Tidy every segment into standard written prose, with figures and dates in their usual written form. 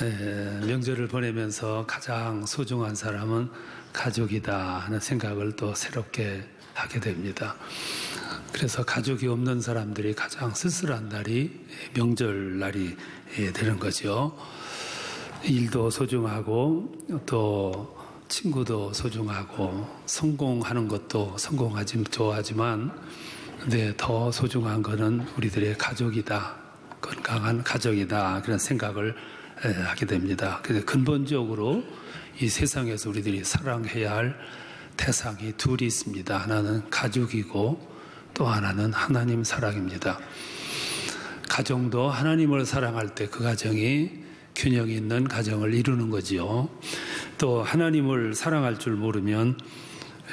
명절을 보내면서 가장 소중한 사람은 가족이다 하는 생각을 또 새롭게 하게 됩니다. 그래서 가족이 없는 사람들이 가장 쓸쓸한 날이 명절날이 되는 거죠. 일도 소중하고 또 친구도 소중하고 성공하는 것도 좋아하지만 근데 더 소중한 것은 우리들의 가족이다. 건강한 가족이다. 그런 생각을 하게 됩니다. 그래서 근본적으로 이 세상에서 우리들이 사랑해야 할 대상이 둘이 있습니다. 하나는 가족이고 또 하나는 하나님 사랑입니다. 가정도 하나님을 사랑할 때 그 가정이 균형 있는 가정을 이루는 거지요. 또 하나님을 사랑할 줄 모르면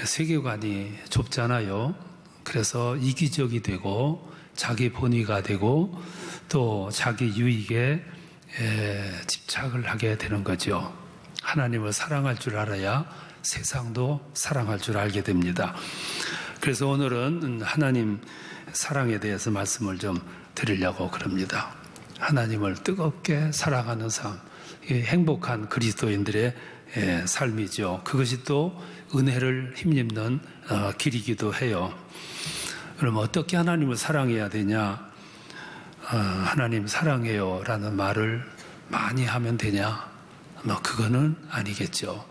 세계관이 좁잖아요. 그래서 이기적이 되고 자기 본위가 되고 또 자기 유익에 집착을 하게 되는 거죠. 하나님을 사랑할 줄 알아야 세상도 사랑할 줄 알게 됩니다. 그래서 오늘은 하나님 사랑에 대해서 말씀을 좀 드리려고 그럽니다. 하나님을 뜨겁게 사랑하는 삶, 행복한 그리스도인들의 삶이죠. 그것이 또 은혜를 힘입는 길이기도 해요. 그럼 어떻게 하나님을 사랑해야 되냐? 하나님 사랑해요 라는 말을 많이 하면 되냐? 그거는 아니겠죠.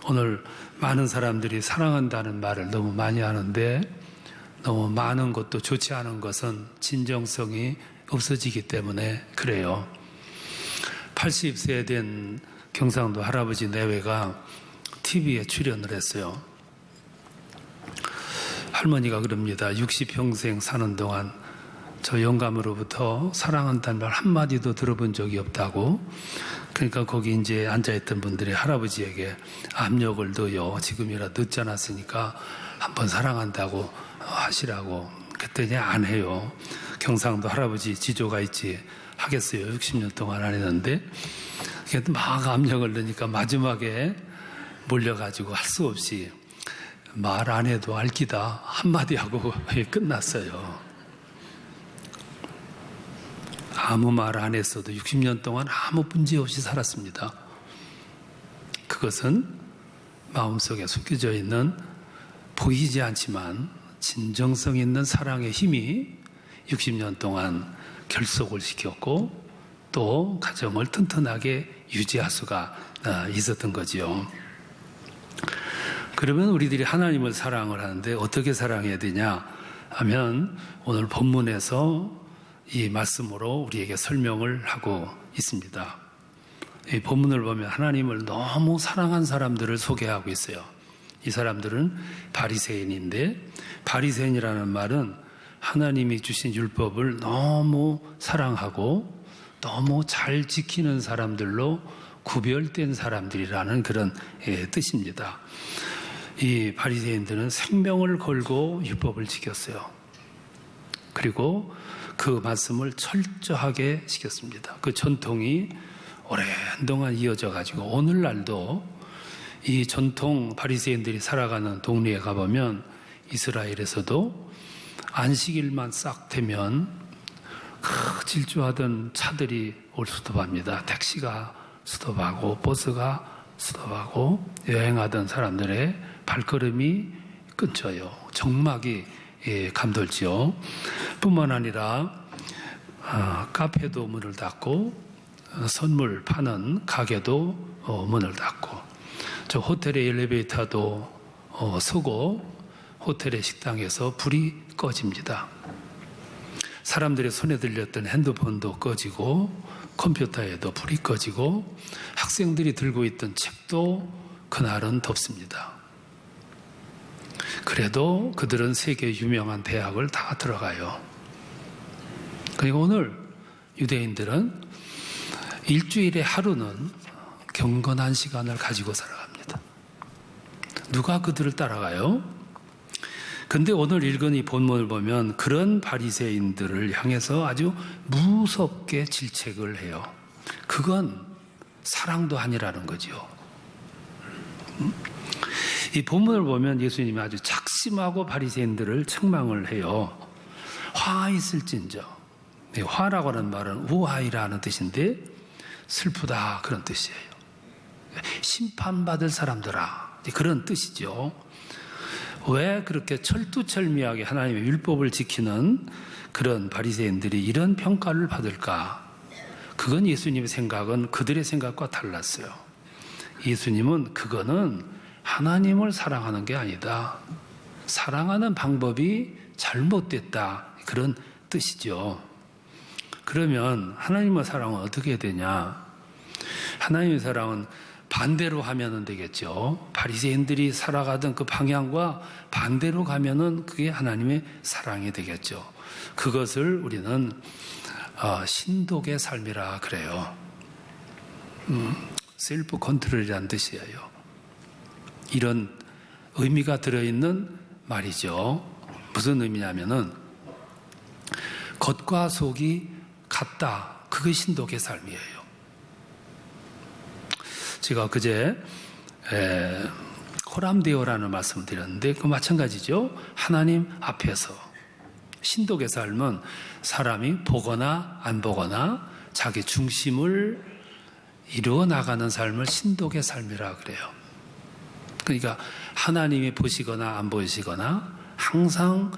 오늘 많은 사람들이 사랑한다는 말을 너무 많이 하는데 너무 많은 것도 좋지 않은 것은 진정성이 없어지기 때문에 그래요. 80세 된 경상도 할아버지 내외가 TV에 출연을 했어요. 할머니가 그럽니다. 60평생 사는 동안 저 영감으로부터 사랑한다는 말 한마디도 들어본 적이 없다고. 그러니까 거기 이제 앉아있던 분들이 할아버지에게 압력을 넣어요. 지금이라 늦지 않았으니까 한번 사랑한다고 하시라고. 그랬더니 안 해요. 경상도 할아버지 지조가 있지 하겠어요. 60년 동안 안 했는데. 막 압력을 넣으니까 마지막에 몰려가지고 할 수 없이 말 안 해도 알기다 한마디 하고 끝났어요. 아무 말 안 했어도 60년 동안 아무 문제 없이 살았습니다. 그것은 마음속에 숨겨져 있는 보이지 않지만 진정성 있는 사랑의 힘이 60년 동안 결속을 시켰고 또 가정을 튼튼하게 유지할 수가 있었던 거지요. 그러면 우리들이 하나님을 사랑을 하는데 어떻게 사랑해야 되냐 하면 오늘 본문에서 이 말씀으로 우리에게 설명을 하고 있습니다. 이 본문을 보면 하나님을 너무 사랑한 사람들을 소개하고 있어요. 이 사람들은 바리새인인데 바리새인이라는 말은 하나님이 주신 율법을 너무 사랑하고 너무 잘 지키는 사람들로 구별된 사람들이라는 그런 뜻입니다. 이 바리새인들은 생명을 걸고 율법을 지켰어요. 그리고 그 말씀을 철저하게 지켰습니다. 그 전통이 오랜 동안 이어져 가지고 오늘날도 이 전통 바리새인들이 살아가는 동네에 가보면 이스라엘에서도 안식일만 싹 되면 질주하던 차들이 올 스톱합니다. 택시가 스톱하고 버스가 스톱하고 여행하던 사람들의 발걸음이 끊겨요. 정막이 감돌지요. 뿐만 아니라 카페도 문을 닫고 선물 파는 가게도 문을 닫고 저 호텔의 엘리베이터도 서고 호텔의 식당에서 불이 꺼집니다. 사람들의 손에 들렸던 핸드폰도 꺼지고 컴퓨터에도 불이 꺼지고 학생들이 들고 있던 책도 그날은 덮습니다. 그래도 그들은 세계 유명한 대학을 다 들어가요. 그리고 오늘 유대인들은 일주일에 하루는 경건한 시간을 가지고 살아갑니다. 누가 그들을 따라가요? 근데 오늘 읽은 이 본문을 보면 그런 바리새인들을 향해서 아주 무섭게 질책을 해요. 그건 사랑도 아니라는 거죠. 이 본문을 보면 예수님이 아주 작심하고 바리새인들을 책망을 해요. 화 있을진저. 화라고 하는 말은 우아이라는 뜻인데 슬프다 그런 뜻이에요. 심판받을 사람들아 그런 뜻이죠. 왜 그렇게 철두철미하게 하나님의 율법을 지키는 그런 바리새인들이 이런 평가를 받을까? 그건 예수님의 생각은 그들의 생각과 달랐어요. 예수님은 그거는 하나님을 사랑하는 게 아니다. 사랑하는 방법이 잘못됐다. 그런 뜻이죠. 그러면 하나님의 사랑은 어떻게 해야 되냐? 하나님의 사랑은 반대로 하면 되겠죠. 바리새인들이 살아가던 그 방향과 반대로 가면은 그게 하나님의 사랑이 되겠죠. 그것을 우리는 신독의 삶이라 그래요. 셀프 컨트롤이라는 뜻이에요. 이런 의미가 들어있는 말이죠. 무슨 의미냐면은 겉과 속이 같다. 그게 신독의 삶이에요. 제가 그제 호람데오라는 말씀을 드렸는데 그 마찬가지죠. 하나님 앞에서 신독의 삶은 사람이 보거나 안 보거나 자기 중심을 이루어 나가는 삶을 신독의 삶이라 그래요. 그러니까 하나님이 보시거나 안 보시거나 항상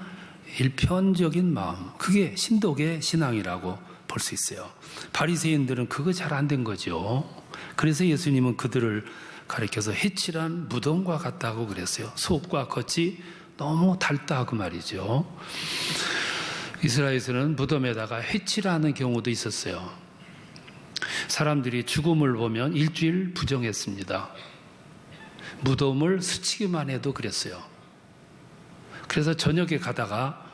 일편적인 마음, 그게 신독의 신앙이라고 볼 수 있어요. 바리새인들은 그거 잘 안 된 거죠. 그래서 예수님은 그들을 가리켜서 해칠한 무덤과 같다고 그랬어요. 속과 겉이 너무 달다고 말이죠. 이스라엘에서는 무덤에다가 해칠하는 경우도 있었어요. 사람들이 죽음을 보면 일주일 부정했습니다. 무덤을 스치기만 해도 그랬어요. 그래서 저녁에 가다가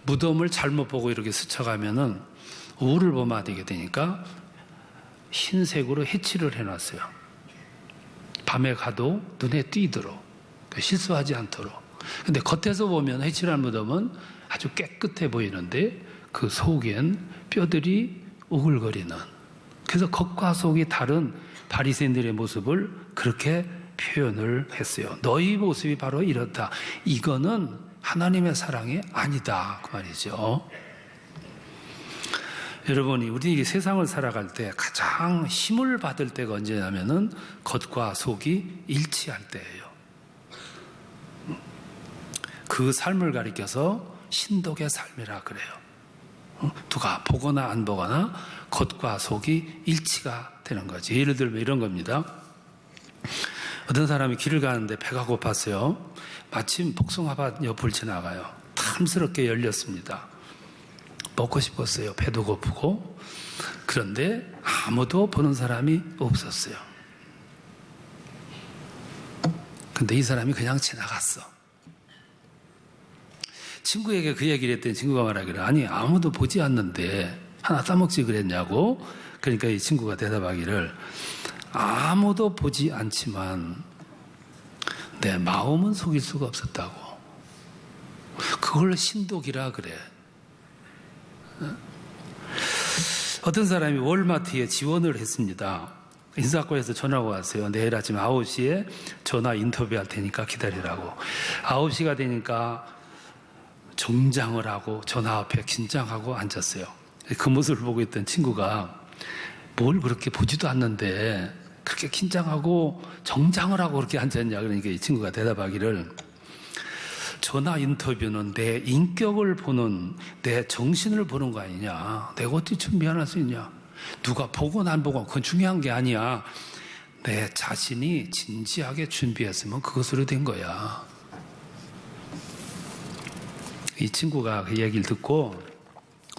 무덤을 잘못 보고 이렇게 스쳐가면은 우를 보면 되게 되니까 흰색으로 해칠을 해놨어요. 밤에 가도 눈에 띄도록, 실수하지 않도록. 근데 겉에서 보면 해칠한 무덤은 아주 깨끗해 보이는데 그 속엔 뼈들이 오글거리는, 그래서 겉과 속이 다른 바리새인들의 모습을 그렇게 표현을 했어요. 너희 모습이 바로 이렇다. 이거는 하나님의 사랑이 아니다 그 말이죠. 여러분이 우리 세상을 살아갈 때 가장 힘을 받을 때가 언제냐면은 겉과 속이 일치할 때예요. 그 삶을 가리켜서 신독의 삶이라 그래요. 누가 보거나 안 보거나 겉과 속이 일치가 되는 거지. 예를 들면 이런 겁니다. 어떤 사람이 길을 가는데 배가 고팠어요. 마침 복숭아밭 옆을 지나가요. 탐스럽게 열렸습니다. 먹고 싶었어요. 배도 고프고. 그런데 아무도 보는 사람이 없었어요. 근데 이 사람이 그냥 지나갔어. 친구에게 그 얘기를 했더니 친구가 말하기를, 아니 아무도 보지 않는데 하나 따먹지 그랬냐고. 그러니까 이 친구가 대답하기를, 아무도 보지 않지만 내 마음은 속일 수가 없었다고. 그걸 신독이라 그래. 어떤 사람이 월마트에 지원을 했습니다. 인사과에서 전화가 왔어요. 내일 아침 9시에 전화 인터뷰할 테니까 기다리라고. 9시가 되니까 정장을 하고 전화 앞에 긴장하고 앉았어요. 그 모습을 보고 있던 친구가, 뭘 그렇게 보지도 않는데 그렇게 긴장하고 정장을 하고 그렇게 앉았냐. 그러니까 이 친구가 대답하기를, 전화 인터뷰는 내 인격을 보는, 내 정신을 보는 거 아니냐. 내가 어떻게 준비할 수 있냐. 누가 보건 안 보건 그건 중요한 게 아니야. 내 자신이 진지하게 준비했으면 그것으로 된 거야. 이 친구가 그 얘기를 듣고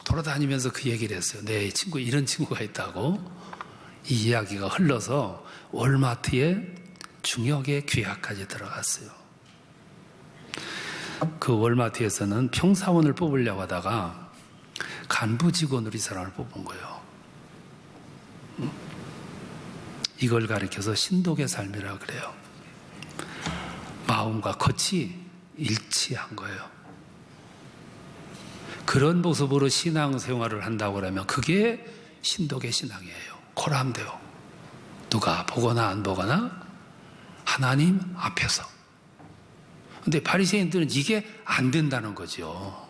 돌아다니면서 그 얘기를 했어요. 내 친구 이런 친구가 있다고. 이 이야기가 흘러서 월마트에 중역의 귀하까지 들어갔어요. 그 월마트에서는 평사원을 뽑으려고 하다가 간부 직원으로 이 사람을 뽑은 거예요. 이걸 가리켜서 신독의 삶이라고 그래요. 마음과 겉이 일치한 거예요. 그런 모습으로 신앙생활을 한다고 그러면 그게 신독의 신앙이에요. 코람데오. 누가 보거나 안 보거나 하나님 앞에서. 근데 바리새인들은 이게 안 된다는 거죠.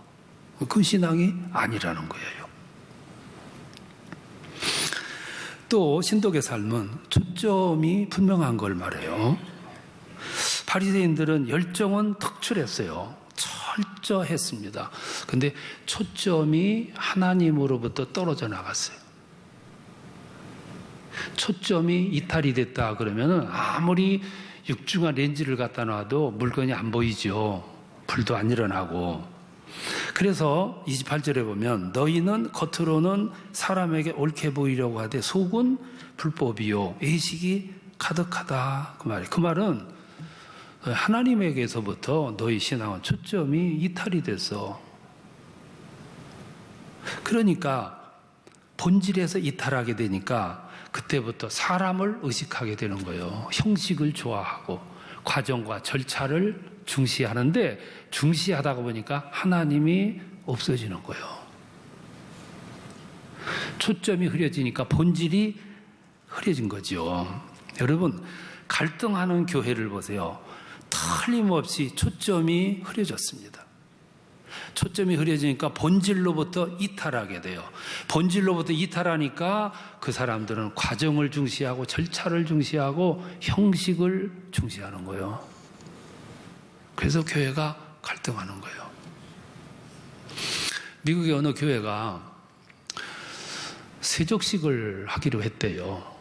그 신앙이 아니라는 거예요. 또 신독의 삶은 초점이 분명한 걸 말해요. 바리새인들은 열정은 특출했어요. 철저했습니다. 근데 초점이 하나님으로부터 떨어져 나갔어요. 초점이 이탈이 됐다 그러면 아무리 육중한 렌즈를 갖다 놔도 물건이 안 보이죠. 불도 안 일어나고. 그래서 28절에 보면 너희는 겉으로는 사람에게 옳게 보이려고 하되 속은 불법이요 의식이 가득하다 그 말이에요. 그 말은 하나님에게서부터 너희 신앙은 초점이 이탈이 됐어. 그러니까 본질에서 이탈하게 되니까 그때부터 사람을 의식하게 되는 거예요. 형식을 좋아하고 과정과 절차를 중시하는데 중시하다가 보니까 하나님이 없어지는 거예요. 초점이 흐려지니까 본질이 흐려진 거죠. 여러분, 갈등하는 교회를 보세요. 틀림없이 초점이 흐려졌습니다. 초점이 흐려지니까 본질로부터 이탈하게 돼요. 본질로부터 이탈하니까 그 사람들은 과정을 중시하고 절차를 중시하고 형식을 중시하는 거예요. 그래서 교회가 갈등하는 거예요. 미국의 어느 교회가 세족식을 하기로 했대요.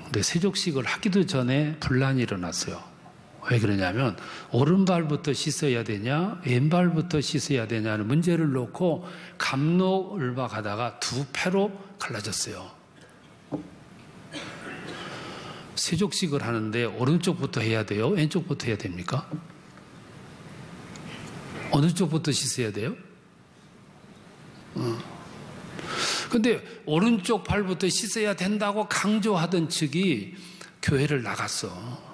근데 세족식을 하기도 전에 분란이 일어났어요. 왜 그러냐면 오른발부터 씻어야 되냐 왼발부터 씻어야 되냐는 문제를 놓고 갑록을바 가다가 두 패로 갈라졌어요. 세족식을 하는데 오른쪽부터 해야 돼요? 왼쪽부터 해야 됩니까? 어느 쪽부터 씻어야 돼요? 근데 오른쪽 발부터 씻어야 된다고 강조하던 측이 교회를 나갔어.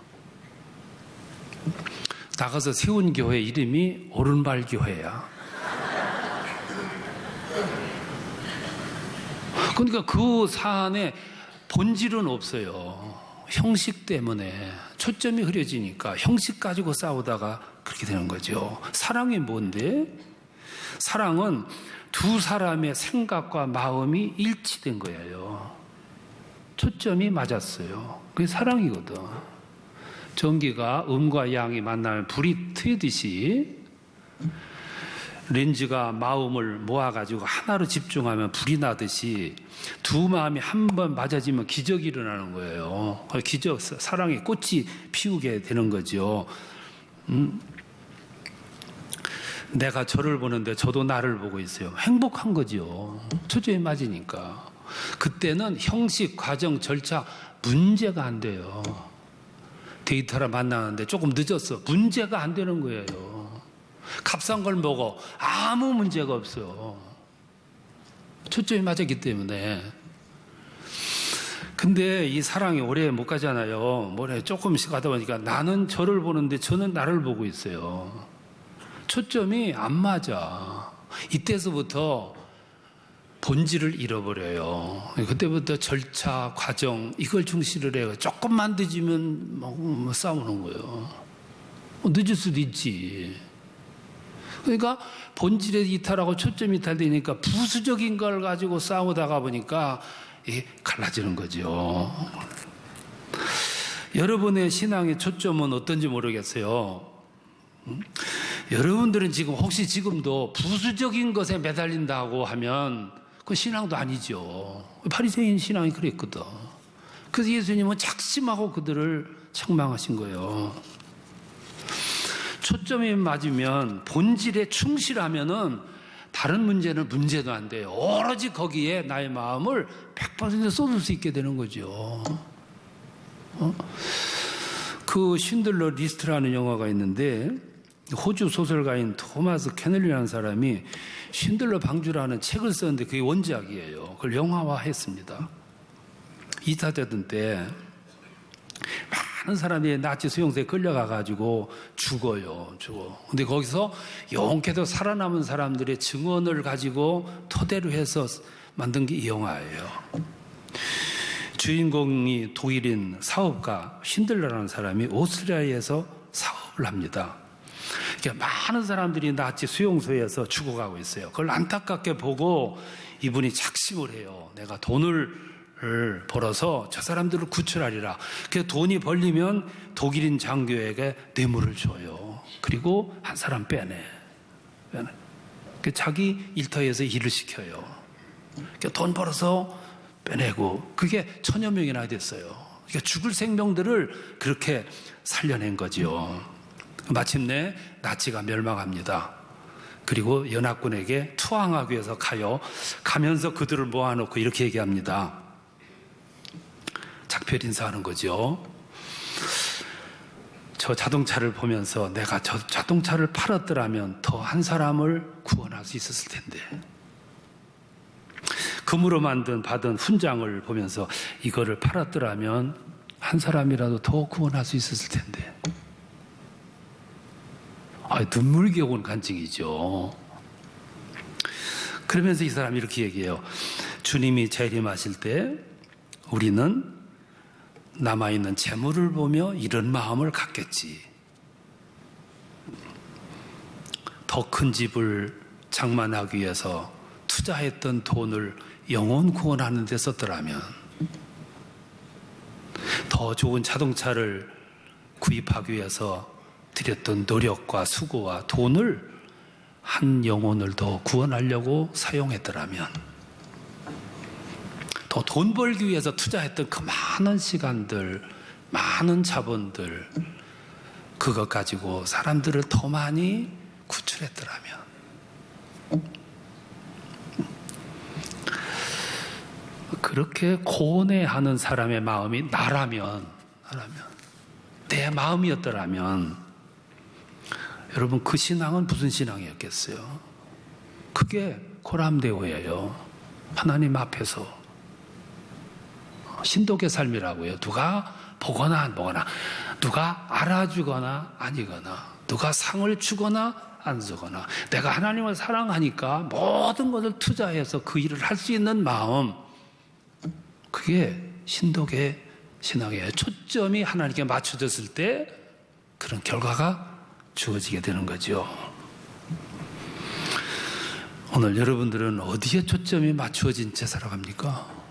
나가서 세운 교회 이름이 오른발 교회야. 그러니까 그 사안에 본질은 없어요. 형식 때문에 초점이 흐려지니까 형식 가지고 싸우다가 그렇게 되는 거죠. 사랑이 뭔데? 사랑은 두 사람의 생각과 마음이 일치된 거예요. 초점이 맞았어요. 그게 사랑이거든. 전기가 음과 양이 만나면 불이 트이듯이 렌즈가 마음을 모아가지고 하나로 집중하면 불이 나듯이 두 마음이 한 번 맞아지면 기적이 일어나는 거예요. 기적, 사랑의 꽃이 피우게 되는 거죠. 내가 저를 보는데 저도 나를 보고 있어요. 행복한 거죠. 초점이 맞으니까. 그때는 형식, 과정, 절차 문제가 안 돼요. 데이터를 만나는데 조금 늦었어. 문제가 안 되는 거예요. 값싼 걸 먹어. 아무 문제가 없어. 초점이 맞았기 때문에. 근데 이 사랑이 오래 못 가잖아요. 뭐래 조금씩 가다 보니까 나는 저를 보는데 저는 나를 보고 있어요. 초점이 안 맞아. 이때서부터 본질을 잃어버려요. 그때부터 절차, 과정 이걸 중시를 해요. 조금만 늦으면 뭐 싸우는 거예요. 늦을 수도 있지. 그러니까 본질에 이탈하고 초점이 이탈되니까 부수적인 걸 가지고 싸우다가 보니까 갈라지는 거죠. 여러분의 신앙의 초점은 어떤지 모르겠어요. 여러분들은 지금 혹시 지금도 부수적인 것에 매달린다고 하면 그 신앙도 아니죠. 바리새인 신앙이 그랬거든. 그래서 예수님은 작심하고 그들을 책망하신 거예요. 초점이 맞으면 본질에 충실하면은 다른 문제는 문제도 안 돼요. 오로지 거기에 나의 마음을 100% 쏟을 수 있게 되는 거죠. 그 쉰들러 리스트라는 영화가 있는데 호주 소설가인 토마스 케널리라는 사람이 쉰들러 방주라는 책을 썼는데 그게 원작이에요. 그걸 영화화했습니다. 2차 대전 때 많은 사람이 나치 수용소에 끌려가가지고 죽어요. 근데 거기서 용케도 살아남은 사람들의 증언을 가지고 토대로 해서 만든 게 이 영화예요. 주인공이 독일인 사업가 쉰들러라는 사람이 오스트리아에서 사업을 합니다. 그러니까 많은 사람들이 나치 수용소에서 죽어가고 있어요. 그걸 안타깝게 보고 이분이 작심을 해요. 내가 돈을 벌어서 저 사람들을 구출하리라. 그 돈이 벌리면 독일인 장교에게 뇌물을 줘요. 그리고 한 사람 빼내. 자기 일터에서 일을 시켜요. 돈 벌어서 빼내고 그게 1000여 명이나 됐어요. 그러니까 죽을 생명들을 그렇게 살려낸 거죠. 마침내 나치가 멸망합니다. 그리고 연합군에게 투항하기 위해서 가면서 그들을 모아놓고 이렇게 얘기합니다. 작별 인사하는 거죠. 저 자동차를 보면서 내가 저 자동차를 팔았더라면 더 한 사람을 구원할 수 있었을 텐데, 금으로 받은 훈장을 보면서 이거를 팔았더라면 한 사람이라도 더 구원할 수 있었을 텐데. 눈물겨운 간증이죠. 그러면서 이 사람이 이렇게 얘기해요. 주님이 재림하실 때 우리는 남아있는 재물을 보며 이런 마음을 갖겠지. 더 큰 집을 장만하기 위해서 투자했던 돈을 영혼 구원하는 데 썼더라면, 더 좋은 자동차를 구입하기 위해서 들였던 노력과 수고와 돈을 한 영혼을 더 구원하려고 사용했더라면, 더 돈 벌기 위해서 투자했던 그 많은 시간들, 많은 자본들, 그것 가지고 사람들을 더 많이 구출했더라면, 그렇게 고뇌하는 사람의 마음이 나라면, 내 마음이었더라면, 여러분 그 신앙은 무슨 신앙이었겠어요? 그게 고람대오예요. 하나님 앞에서 신독의 삶이라고요. 누가 보거나 안 보거나, 누가 알아주거나 아니거나, 누가 상을 주거나 안 주거나, 내가 하나님을 사랑하니까 모든 것을 투자해서 그 일을 할 수 있는 마음, 그게 신독의 신앙이에요. 초점이 하나님께 맞춰졌을 때 그런 결과가 주어지게 되는 거죠. 오늘 여러분들은 어디에 초점이 맞추어진 채 살아갑니까?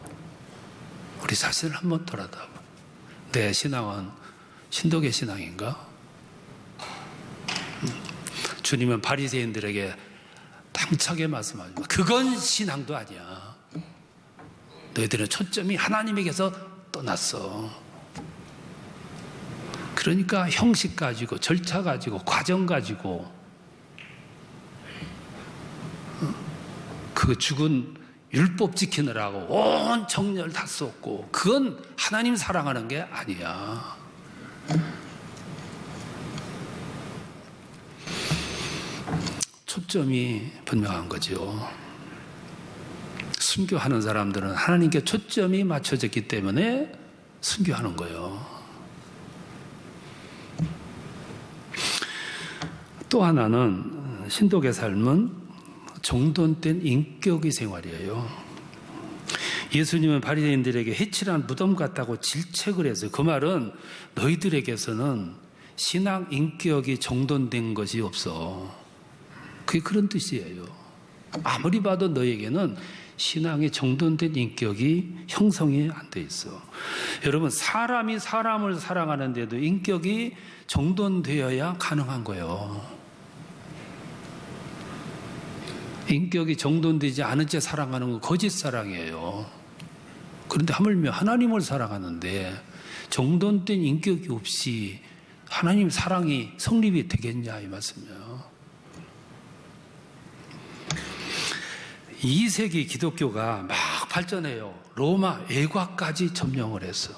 우리 자신을 한번 돌아다봐. 내 신앙은 신독의 신앙인가? 주님은 바리새인들에게 당차게 말씀하십니다. 그건 신앙도 아니야. 너희들은 초점이 하나님에게서 떠났어. 그러니까 형식 가지고, 절차 가지고, 과정 가지고 그 죽은 율법 지키느라고 온 정열 다 쏟고, 그건 하나님 사랑하는 게 아니야. 초점이 분명한 거죠. 순교하는 사람들은 하나님께 초점이 맞춰졌기 때문에 순교하는 거예요. 또 하나는 신독의 삶은 정돈된 인격의 생활이에요. 예수님은 바리새인들에게 해칠한 무덤 같다고 질책을 했어요. 그 말은 너희들에게서는 신앙 인격이 정돈된 것이 없어. 그게 그런 뜻이에요. 아무리 봐도 너에게는 신앙이 정돈된 인격이 형성이 안 돼 있어. 여러분, 사람이 사람을 사랑하는데도 인격이 정돈되어야 가능한 거예요. 인격이 정돈되지 않은 채 사랑하는 건 거짓 사랑이에요. 그런데 하물며 하나님을 사랑하는데 정돈된 인격이 없이 하나님 사랑이 성립이 되겠냐 이 말씀이에요. 2세기 기독교가 막 발전해요. 로마 외곽까지 점령을 했어.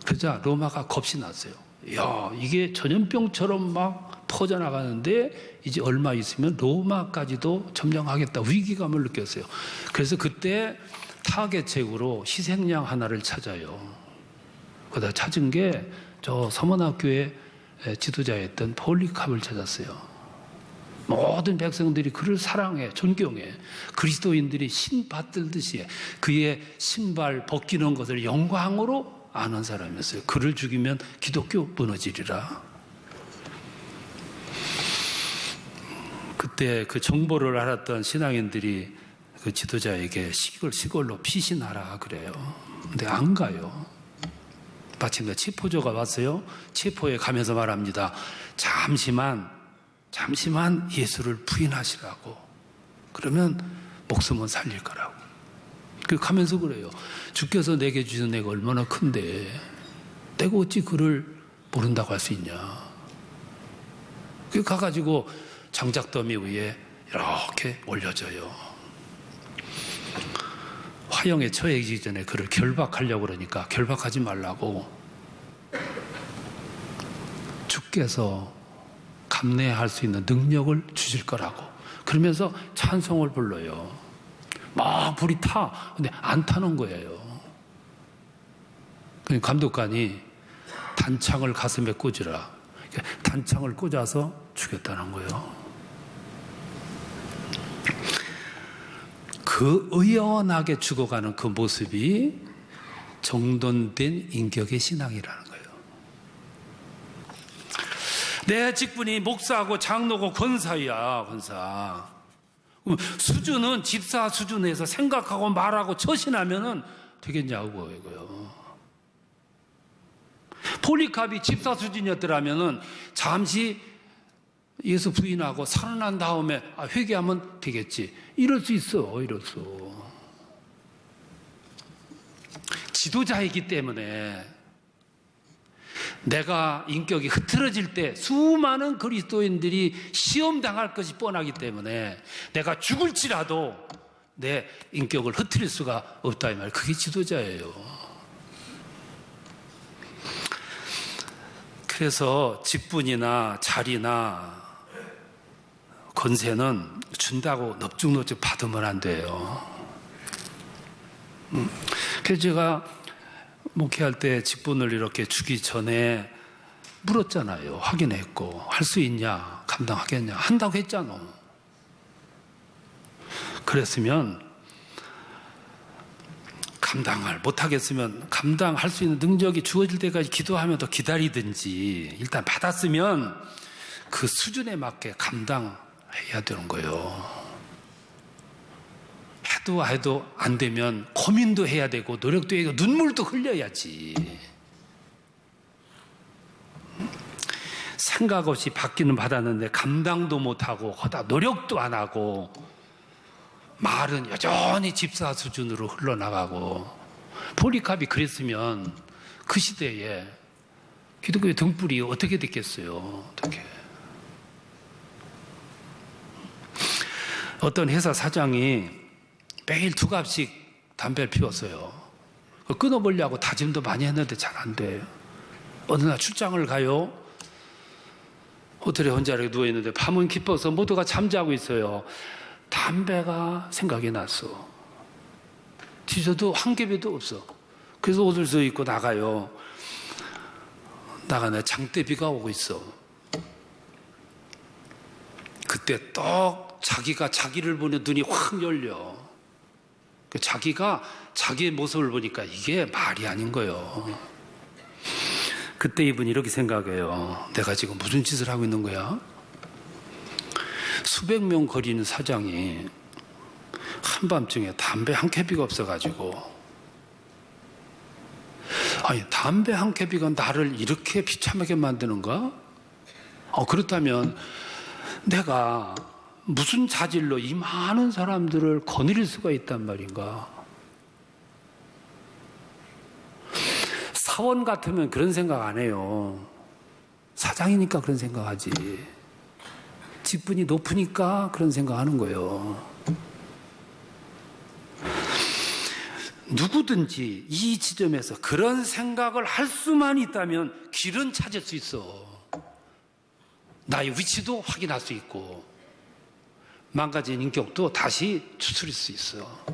그러자 로마가 겁이 났어요. 야, 이게 전염병처럼 막 퍼져나가는데 이제 얼마 있으면 로마까지도 점령하겠다. 위기감을 느꼈어요. 그래서 그때 타겟책으로 희생양 하나를 찾아요. 그러다 찾은 게 저 서문학교의 지도자였던 폴리캅을 찾았어요. 모든 백성들이 그를 사랑해, 존경해. 그리스도인들이 신 받들듯이 그의 신발 벗기는 것을 영광으로 아는 사람이었어요. 그를 죽이면 기독교 무너지리라. 그때 그 정보를 알았던 신앙인들이 그 지도자에게 시골로 피신하라 그래요. 근데 안 가요. 마침내 체포조가 왔어요. 체포에 가면서 말합니다. 잠시만 예수를 부인하시라고. 그러면 목숨은 살릴 거라고. 그 가면서 그래요. 주께서 내게 주신 내가 얼마나 큰데 내가 어찌 그를 모른다고 할 수 있냐. 그 가가지고 장작더미 위에 이렇게 올려져요. 화형에 처해지기 전에 그를 결박하려고 그러니까 결박하지 말라고. 주께서 감내할 수 있는 능력을 주실 거라고. 그러면서 찬송을 불러요. 막 불이 타. 근데 안 타는 거예요. 감독관이 단창을 가슴에 꽂으라. 단창을 꽂아서 죽였다는 거예요. 그 의연하게 죽어가는 그 모습이 정돈된 인격의 신앙이라는 거예요. 내 직분이 목사하고 장로고 권사야, 권사. 수준은 집사 수준에서 생각하고 말하고 처신하면은 되겠냐고 이거요. 폴리캅이 집사 수준이었더라면은 잠시 예수 부인하고 살아난 다음에 회개하면 되겠지. 이럴 수 있어, 이럴 수. 지도자이기 때문에 내가 인격이 흐트러질 때 수많은 그리스도인들이 시험당할 것이 뻔하기 때문에 내가 죽을지라도 내 인격을 흐트릴 수가 없다 이 말. 그게 지도자예요. 그래서 직분이나 자리나 권세는 준다고 넙죽넙죽 받으면 안 돼요. 그래서 제가 목회할 때 직분을 이렇게 주기 전에 물었잖아요. 확인했고 할 수 있냐, 감당하겠냐, 한다고 했잖아. 그랬으면 감당을 못하겠으면 감당할 수 있는 능력이 주어질 때까지 기도하며 더 기다리든지 일단 받았으면 그 수준에 맞게 감당해야 되는 거예요. 해도 안 되면 고민도 해야 되고 노력도 해야 되고 눈물도 흘려야지. 생각 없이 받기는 받았는데 감당도 못하고 거다 노력도 안 하고 말은 여전히 집사 수준으로 흘러나가고. 폴리캅이 그랬으면 그 시대에 기독교의 등불이 어떻게 됐겠어요? 어떻게. 어떤 회사 사장이 매일 2갑씩 담배를 피웠어요. 끊어보려고 다짐도 많이 했는데 잘 안 돼요. 어느 날 출장을 가요. 호텔에 혼자 이렇게 누워있는데 밤은 깊어서 모두가 잠자고 있어요. 담배가 생각이 났어. 뒤져도 한 겹에도 없어. 그래서 옷을 서 입고 나가요. 나가네 장대비가 오고 있어. 그때 떡 자기가 자기를 보는 눈이 확 열려. 자기가 자기의 모습을 보니까 이게 말이 아닌 거예요. 그때 이분이 이렇게 생각해요. 내가 지금 무슨 짓을 하고 있는 거야? 수백 명 거리는 사장이 한밤중에 담배 한 캐비가 없어가지고, 아니 담배 한 캐비가 나를 이렇게 비참하게 만드는가? 그렇다면 내가 무슨 자질로 이 많은 사람들을 거느릴 수가 있단 말인가? 사원 같으면 그런 생각 안 해요. 사장이니까 그런 생각하지. 직분이 높으니까 그런 생각하는 거예요. 누구든지 이 지점에서 그런 생각을 할 수만 있다면 길은 찾을 수 있어. 나의 위치도 확인할 수 있고 망가진 인격도 다시 추스릴 수 있어.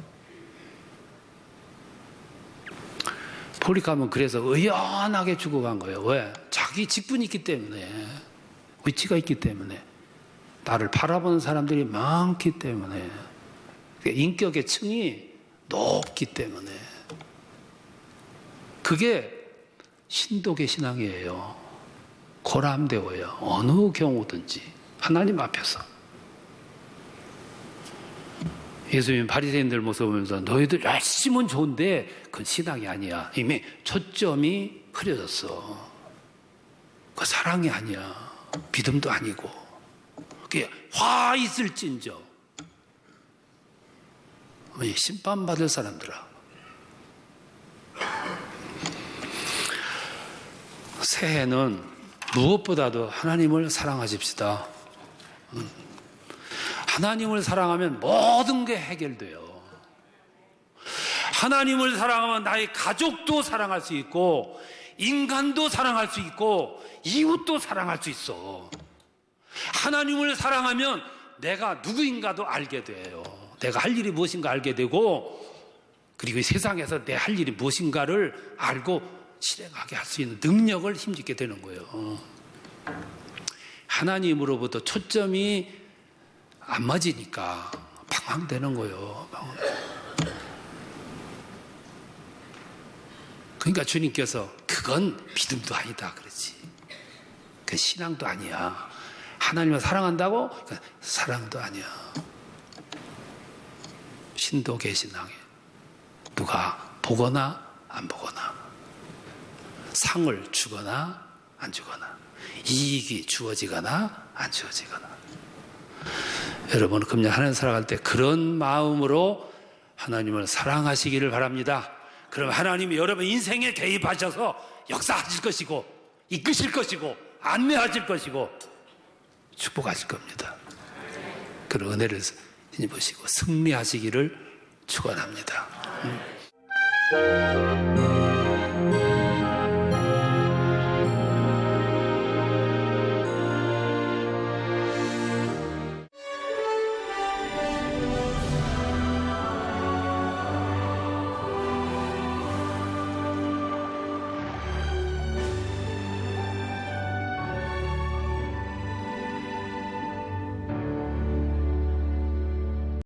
폴리캅은 그래서 의연하게 죽어간 거예요. 왜? 자기 직분이 있기 때문에, 위치가 있기 때문에, 나를 바라보는 사람들이 많기 때문에, 인격의 층이 높기 때문에. 그게 신독의 신앙이에요. 고람되어요. 어느 경우든지 하나님 앞에서. 예수님 바리새인들 모습 보면서 너희들 열심은 좋은데 그건 신앙이 아니야. 이미 초점이 흐려졌어. 그 사랑이 아니야. 믿음도 아니고. 그게 화 있을진저 심판받을 사람들아. 새해는 무엇보다도 하나님을 사랑하십시다. 하나님을 사랑하면 모든 게 해결돼요. 하나님을 사랑하면 나의 가족도 사랑할 수 있고, 인간도 사랑할 수 있고, 이웃도 사랑할 수 있어. 하나님을 사랑하면 내가 누구인가도 알게 돼요. 내가 할 일이 무엇인가 알게 되고, 그리고 이 세상에서 내 할 일이 무엇인가를 알고 실행하게 할 수 있는 능력을 힘주게 되는 거예요. 하나님으로부터 초점이 안 맞으니까 방황되는 거예요. 그러니까 주님께서 그건 믿음도 아니다 그러지. 그 신앙도 아니야. 하나님을 사랑한다고? 그러니까 사랑도 아니야. 신도계 신앙에 누가 보거나 안 보거나, 상을 주거나 안 주거나, 이익이 주어지거나 안 주어지거나, 여러분 금년 하나님 살아갈 때 그런 마음으로 하나님을 사랑하시기를 바랍니다. 그럼 하나님이 여러분 인생에 개입하셔서 역사하실 것이고, 이끄실 것이고, 안내하실 것이고, 축복하실 겁니다. 그런 은혜를 힘입으시고 승리하시기를 축원합니다.